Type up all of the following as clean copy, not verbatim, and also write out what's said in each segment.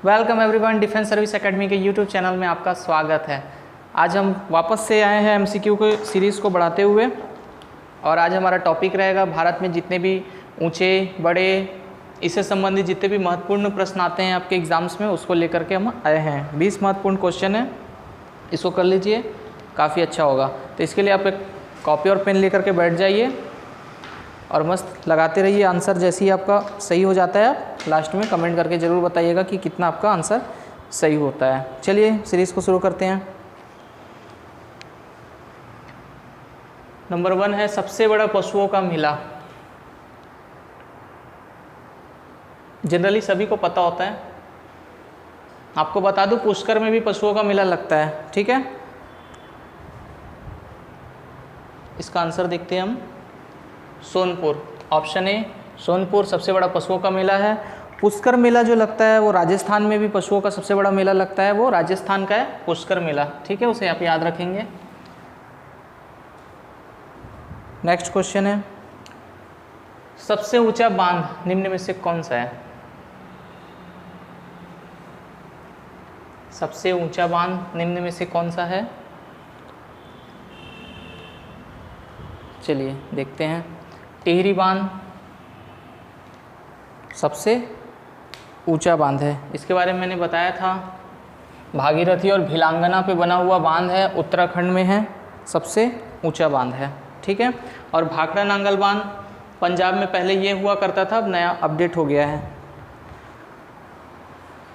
Welcome everyone, defence service academy के YouTube channel में आपका स्वागत है। आज हम वापस से आए हैं एमसीक्यू को सीरीज़ को बढ़ाते हुए, और आज हमारा टॉपिक रहेगा भारत में जितने भी ऊंचे बड़े इससे संबंधित जितने भी महत्वपूर्ण प्रश्न आते हैं आपके एग्ज़ाम्स में, उसको लेकर के हम आए हैं। 20 महत्वपूर्ण क्वेश्चन है, इसको कर लीजिए, काफ़ी अच्छा होगा। तो इसके लिए आप एक कॉपी और पेन लेकर के बैठ जाइए और मस्त लगाते रहिए आंसर। जैसे ही आपका सही हो जाता है आप लास्ट में कमेंट करके ज़रूर बताइएगा कि कितना आपका आंसर सही होता है। चलिए सीरीज़ को शुरू करते हैं। नंबर 1 है सबसे बड़ा पशुओं का मेला। जनरली सभी को पता होता है, आपको बता दूं पुष्कर में भी पशुओं का मेला लगता है, ठीक है। इसका आंसर देखते हैं हम, सोनपुर। ऑप्शन ए सोनपुर सबसे बड़ा पशुओं का मेला है। पुष्कर मेला जो लगता है वो राजस्थान में भी पशुओं का सबसे बड़ा मेला लगता है, वो राजस्थान का है पुष्कर मेला, ठीक है, उसे आप याद रखेंगे। नेक्स्ट क्वेश्चन है सबसे ऊंचा बांध निम्न में से कौन सा है? सबसे ऊंचा बांध निम्न में से कौन सा है? चलिए देखते हैं। टिहरी बांध सबसे ऊंचा बांध है, इसके बारे में मैंने बताया था। भागीरथी और भिलांगना पे बना हुआ बांध है, उत्तराखंड में है, सबसे ऊंचा बांध है, ठीक है। और भाखड़ा नांगल बांध पंजाब में पहले ये हुआ करता था, अब नया अपडेट हो गया है।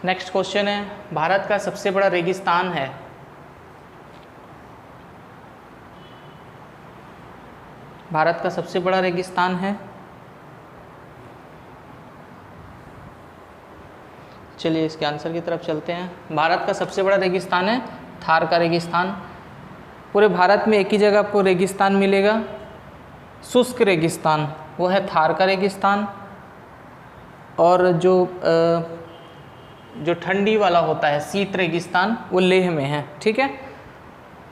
नेक्स्ट क्वेश्चन है भारत का सबसे बड़ा रेगिस्तान है। भारत का सबसे बड़ा रेगिस्तान है, चलिए इसके आंसर की तरफ चलते हैं। भारत का सबसे बड़ा रेगिस्तान है थार का रेगिस्तान। पूरे भारत में एक ही जगह आपको रेगिस्तान मिलेगा, शुष्क रेगिस्तान, वो है थार का रेगिस्तान। और जो ठंडी वाला होता है शीत रेगिस्तान, वो लेह में है, ठीक है।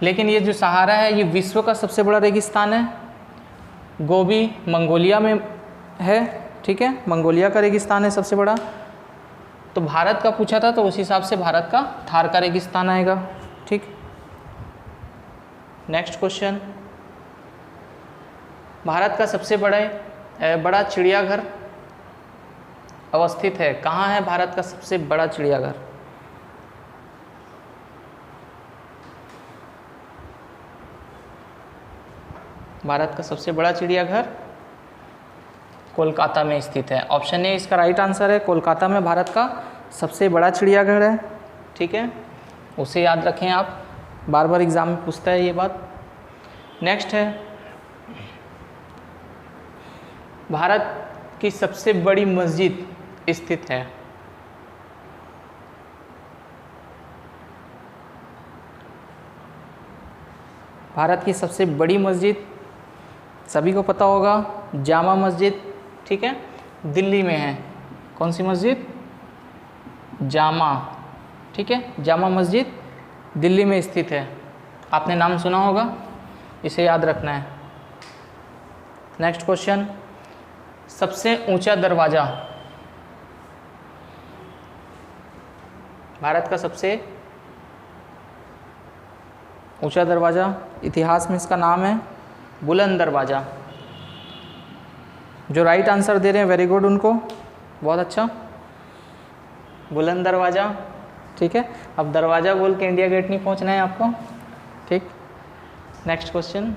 लेकिन ये जो सहारा है ये विश्व का सबसे बड़ा रेगिस्तान है। गोबी मंगोलिया में है, ठीक है, मंगोलिया का रेगिस्तान है सबसे बड़ा। तो भारत का पूछा था तो उस हिसाब से भारत का थार का रेगिस्तान आएगा, ठीक। नेक्स्ट क्वेश्चन, भारत का सबसे बड़ा चिड़ियाघर अवस्थित है कहाँ है? भारत का सबसे बड़ा चिड़ियाघर भारत का सबसे बड़ा चिड़ियाघर कोलकाता में स्थित है। ऑप्शन ए इसका राइट आंसर है, कोलकाता में भारत का सबसे बड़ा चिड़ियाघर है, ठीक है, उसे याद रखें आप, बार बार एग्जाम में पूछता है ये बात। नेक्स्ट है भारत की सबसे बड़ी मस्जिद स्थित है। भारत की सबसे बड़ी मस्जिद सभी को पता होगा, जामा मस्जिद, ठीक है, दिल्ली में है। कौन सी मस्जिद? जामा, ठीक है, जामा मस्जिद दिल्ली में स्थित है। आपने नाम सुना होगा, इसे याद रखना है। नेक्स्ट क्वेश्चन, सबसे ऊंचा दरवाज़ा। भारत का सबसे ऊंचा दरवाज़ा, इतिहास में इसका नाम है बुलंद दरवाज़ा। जो राइट आंसर दे रहे हैं वेरी गुड, उनको बहुत अच्छा, बुलंद दरवाज़ा, ठीक है। अब दरवाज़ा बोल के इंडिया गेट नहीं पहुंचना है आपको, ठीक। नेक्स्ट क्वेश्चन,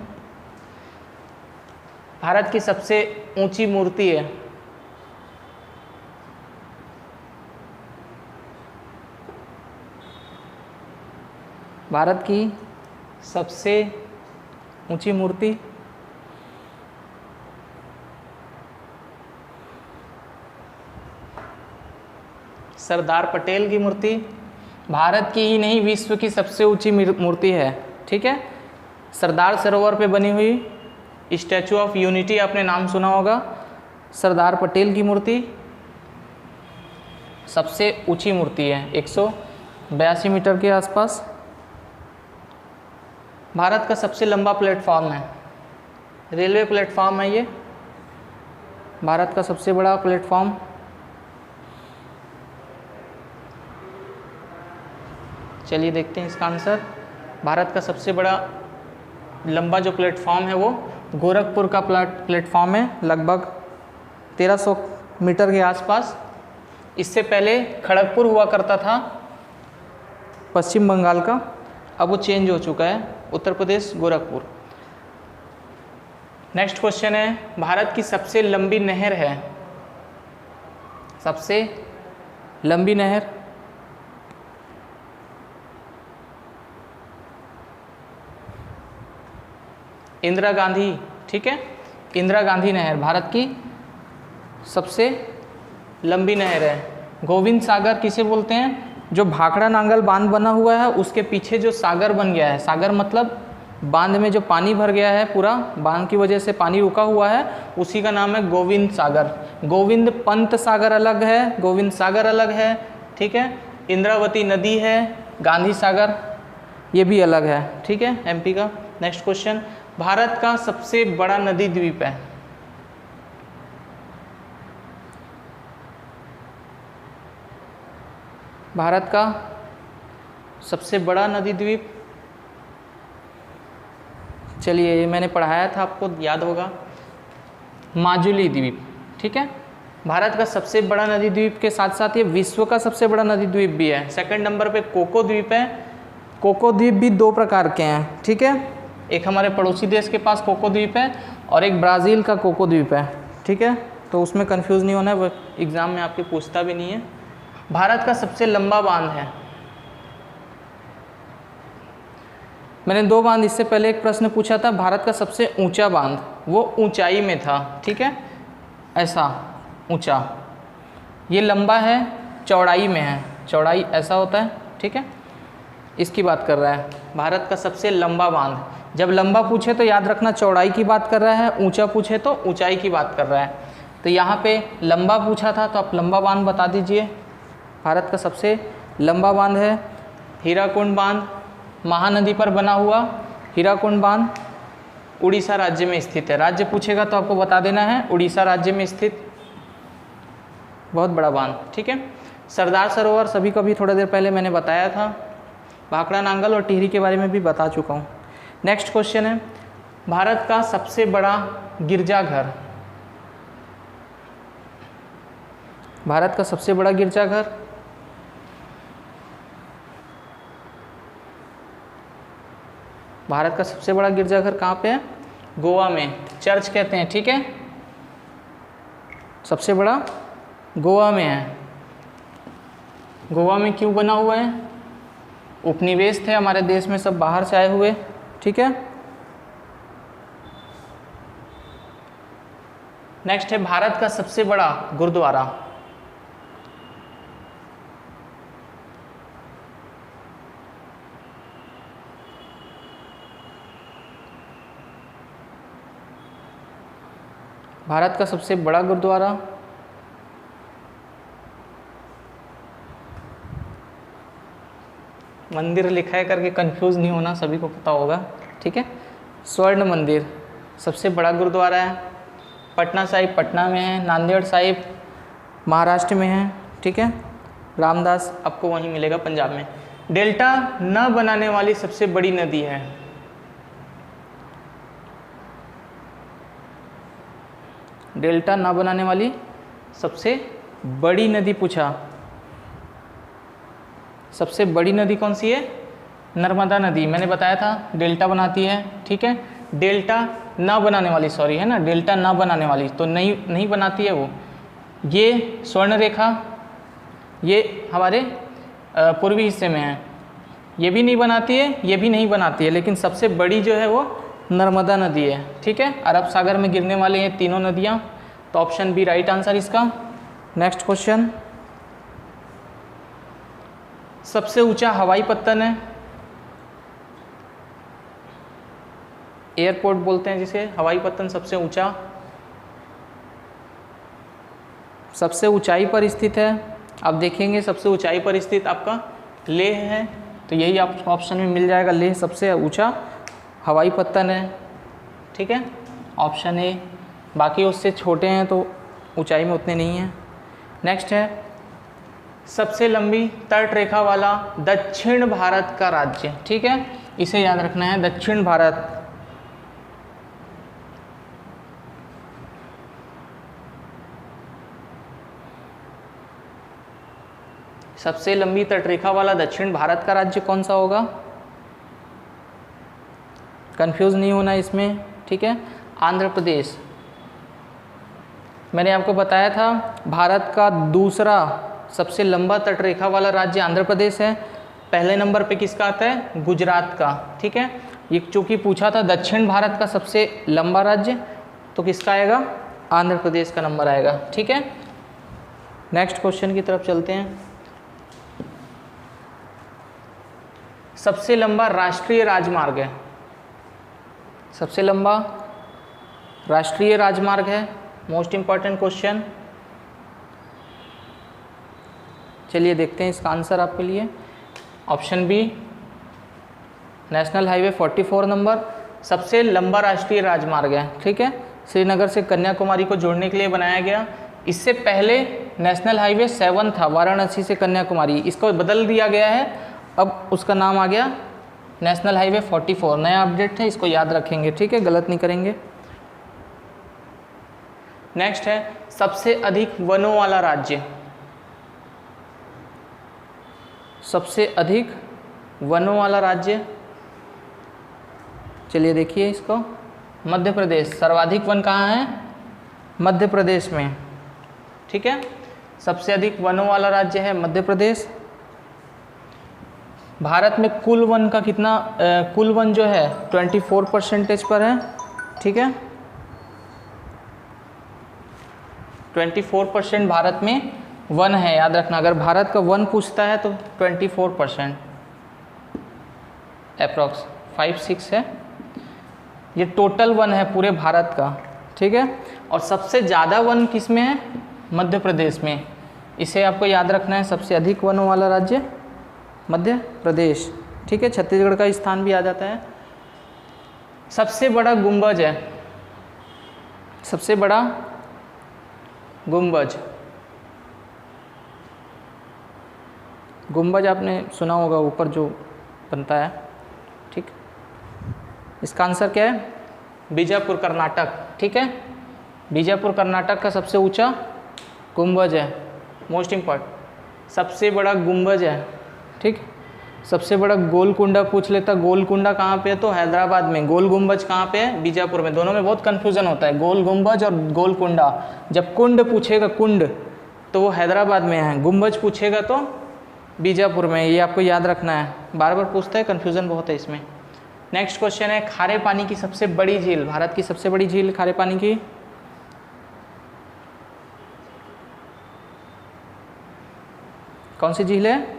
भारत की सबसे ऊंची मूर्ति है। भारत की सबसे ऊंची मूर्ति सरदार पटेल की मूर्ति। भारत की ही नहीं विश्व की सबसे ऊंची मूर्ति है, ठीक है। सरदार सरोवर पे बनी हुई स्टैचू ऑफ यूनिटी, आपने नाम सुना होगा। सरदार पटेल की मूर्ति सबसे ऊंची मूर्ति है, 182 मीटर के आसपास। भारत का सबसे लंबा प्लेटफॉर्म है, रेलवे प्लेटफॉर्म है ये, भारत का सबसे बड़ा प्लेटफॉर्म। चलिए देखते हैं इसका आंसर। भारत का सबसे बड़ा लंबा जो प्लेटफॉर्म है वो गोरखपुर का प्लेटफॉर्म है, लगभग 1300 मीटर के आसपास। इससे पहले खड़गपुर हुआ करता था पश्चिम बंगाल का, अब वो चेंज हो चुका है, उत्तर प्रदेश गोरखपुर। नेक्स्ट क्वेश्चन है, भारत की सबसे लंबी नहर है, सबसे लंबी नहर इंदिरा गांधी, ठीक है, इंदिरा गांधी नहर भारत की सबसे लंबी नहर है। गोविंद सागर किसे बोलते हैं? जो भाखड़ा नांगल बांध बना हुआ है उसके पीछे जो सागर बन गया है, सागर मतलब बांध में जो पानी भर गया है, पूरा बांध की वजह से पानी रुका हुआ है, उसी का नाम है गोविंद सागर। गोविंद पंत सागर अलग है, गोविंद सागर अलग है, ठीक है। इंद्रावती नदी है, गांधी सागर ये भी अलग है, ठीक है, एमपी का। नेक्स्ट क्वेश्चन, भारत का सबसे बड़ा नदी द्वीप है, भारत का सबसे बड़ा नदी द्वीप, चलिए ये मैंने पढ़ाया था, आपको याद होगा, माजुली द्वीप, ठीक है। भारत का सबसे बड़ा नदी द्वीप के साथ साथ ये विश्व का सबसे बड़ा नदी द्वीप भी है। सेकंड नंबर पे कोको द्वीप है। कोको द्वीप भी दो प्रकार के हैं, ठीक है, एक हमारे पड़ोसी देश के पास कोको द्वीप है और एक ब्राज़ील का कोको द्वीप है, ठीक है, तो उसमें कंफ्यूज नहीं होना है, वो एग्ज़ाम में आपके पूछता भी नहीं है। भारत का सबसे लंबा बांध है, मैंने दो बांध इससे पहले एक प्रश्न पूछा था, भारत का सबसे ऊंचा बांध वो ऊंचाई में था, ठीक है, ऐसा ऊंचा, ये लंबा है चौड़ाई में है, चौड़ाई ऐसा होता है, ठीक है, इसकी बात कर रहा है। भारत का सबसे लंबा बांध, जब लंबा पूछे तो याद रखना चौड़ाई की बात कर रहा है, ऊंचा पूछे तो ऊंचाई की बात कर रहा है। तो यहाँ पे लंबा पूछा था तो आप लंबा बांध बता दीजिए। भारत का सबसे लंबा बांध है हीराकुंड बांध, महानदी पर बना हुआ हीराकुंड बांध, उड़ीसा राज्य में स्थित है। राज्य पूछेगा तो आपको बता देना है, उड़ीसा राज्य में स्थित बहुत बड़ा बांध, ठीक है। सरदार सरोवर सभी को भी थोड़ा देर पहले मैंने बताया था, भाखड़ा नांगल और टिहरी के बारे में भी बता चुका हूँ। नेक्स्ट क्वेश्चन है, भारत का सबसे बड़ा गिरजाघर, भारत का सबसे बड़ा गिरजाघर, भारत का सबसे बड़ा गिरजाघर कहाँ पे है? गोवा में, चर्च कहते हैं, ठीक है, सबसे बड़ा गोवा में है। गोवा में क्यों बना हुआ है? उपनिवेश थे हमारे देश में, सब बाहर से आए हुए, ठीक है। नेक्स्ट है, भारत का सबसे बड़ा गुरुद्वारा, भारत का सबसे बड़ा गुरुद्वारा, मंदिर लिखा है करके कंफ्यूज नहीं होना, सभी को पता होगा, ठीक है। स्वर्ण मंदिर सबसे बड़ा गुरुद्वारा है। पटना साहिब पटना में है, नांदेड़ साहिब महाराष्ट्र में है, ठीक है, रामदास आपको वहीं मिलेगा पंजाब में। डेल्टा न बनाने वाली सबसे बड़ी नदी है, डेल्टा ना बनाने वाली सबसे बड़ी नदी पूछा, सबसे बड़ी नदी कौन सी है? नर्मदा नदी, मैंने बताया था डेल्टा बनाती है, ठीक है। डेल्टा ना बनाने वाली, सॉरी है ना, डेल्टा ना बनाने वाली तो नहीं बनाती है वो। ये स्वर्ण रेखा ये हमारे पूर्वी हिस्से में है, ये भी नहीं बनाती है, ये भी नहीं बनाती है, लेकिन सबसे बड़ी जो है वो नर्मदा नदी है, ठीक है। अरब सागर में गिरने वाले ये तीनों नदियाँ, तो ऑप्शन बी राइट आंसर इसका। नेक्स्ट क्वेश्चन, सबसे ऊंचा हवाई पत्तन है, एयरपोर्ट बोलते हैं जिसे, हवाई पत्तन सबसे ऊंचा, सबसे ऊंचाई पर स्थित है। आप देखेंगे सबसे ऊंचाई पर स्थित आपका लेह है, तो यही आपको ऑप्शन में मिल जाएगा, लेह सबसे ऊंचा हवाई पत्तन है, ठीक है, ऑप्शन ए। बाकी उससे छोटे हैं तो ऊंचाई में उतने नहीं हैं। नेक्स्ट है, सबसे लंबी तट रेखा वाला दक्षिण भारत का राज्य, ठीक है, इसे याद रखना है, दक्षिण भारत। सबसे लंबी तटरेखा वाला दक्षिण भारत का राज्य कौन सा होगा? कंफ्यूज नहीं होना इसमें, ठीक है, आंध्र प्रदेश। मैंने आपको बताया था भारत का दूसरा सबसे लंबा तटरेखा वाला राज्य आंध्र प्रदेश है। पहले नंबर पे किसका आता है? गुजरात का, ठीक है। ये चूँकि पूछा था दक्षिण भारत का सबसे लंबा राज्य, तो किसका आएगा? आंध्र प्रदेश का नंबर आएगा, ठीक है। नेक्स्ट क्वेश्चन की तरफ चलते हैं। सबसे लंबा राष्ट्रीय राजमार्ग है, सबसे लंबा राष्ट्रीय राजमार्ग है, मोस्ट इंपॉर्टेंट क्वेश्चन। चलिए देखते हैं इसका आंसर आपके लिए। Option B, national highway 44 number सबसे लंबा राष्ट्रीय राजमार्ग है, ठीक है। श्रीनगर से कन्याकुमारी को जोड़ने के लिए बनाया गया। इससे पहले नेशनल हाईवे 7 था, वाराणसी से कन्याकुमारी, इसको बदल दिया गया है, अब उसका नाम आ गया नेशनल हाईवे 44। नया अपडेट है, इसको याद रखेंगे, ठीक है, गलत नहीं करेंगे। नेक्स्ट है सबसे अधिक वनों वाला राज्य, सबसे अधिक वनों वाला राज्य, चलिए देखिए इसको, मध्य प्रदेश। सर्वाधिक वन कहाँ है? मध्य प्रदेश में, ठीक है। सबसे अधिक वनों वाला राज्य है मध्य प्रदेश। भारत में कुल वन का कितना, कुल वन जो है 24% पर है, ठीक है। 24% भारत में वन है, याद रखना। अगर भारत का वन पूछता है तो 24% अप्रॉक्स 5-6 है, ये टोटल वन है पूरे भारत का, ठीक है। और सबसे ज़्यादा वन किस में है? मध्य प्रदेश में। इसे आपको याद रखना है, सबसे अधिक वनों वाला राज्य मध्य प्रदेश, ठीक है। छत्तीसगढ़ का स्थान भी आ जाता है। सबसे बड़ा गुंबज है, सबसे बड़ा गुंबज, गुंबज आपने सुना होगा, ऊपर जो बनता है, ठीक। इसका आंसर क्या है? बीजापुर कर्नाटक, ठीक है। बीजापुर कर्नाटक का सबसे ऊंचा गुंबज है, मोस्ट इम्पॉर्टेंट, सबसे बड़ा गुंबज है, ठीक। सबसे बड़ा गोलकुंडा पूछ लेता, गोलकुंडा कहाँ पे है? तो हैदराबाद में। गोल गुंबज कहाँ पे है? बीजापुर में। दोनों में बहुत कन्फ्यूजन होता है, गोल गुंबज और गोलकुंडा। जब कुंड पूछेगा, कुंड, तो वो हैदराबाद में है, गुंबज पूछेगा तो बीजापुर में। ये आपको याद रखना है, बार बार पूछता है, कन्फ्यूज़न बहुत है इसमें। नेक्स्ट क्वेश्चन है खारे पानी की सबसे बड़ी झील, भारत की सबसे बड़ी झील खारे पानी की, कौन सी झील है?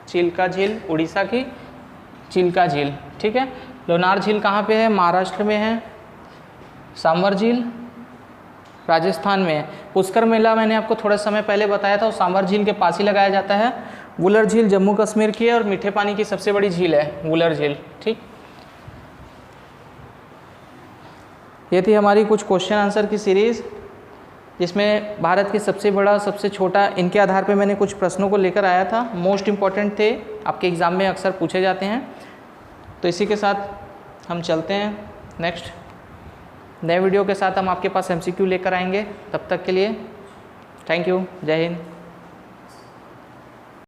चिल्का झील, उड़ीसा की चिल्का झील, ठीक है। लोनार झील कहाँ पे है? महाराष्ट्र में है। सांभर झील राजस्थान में है। पुष्कर मेला मैंने आपको थोड़ा समय पहले बताया था, वो सांभर झील के पास ही लगाया जाता है। वुलर झील जम्मू कश्मीर की है और मीठे पानी की सबसे बड़ी झील है वुलर झील, ठीक। ये थी हमारी कुछ क्वेश्चन आंसर की सीरीज़, जिसमें भारत की सबसे बड़ा, सबसे छोटा, इनके आधार पे मैंने कुछ प्रश्नों को लेकर आया था। मोस्ट इम्पॉर्टेंट थे, आपके एग्ज़ाम में अक्सर पूछे जाते हैं। तो इसी के साथ हम चलते हैं नेक्स्ट नए वीडियो के साथ। हम आपके पास MCQ लेकर आएंगे। तब तक के लिए थैंक यू, जय हिंद।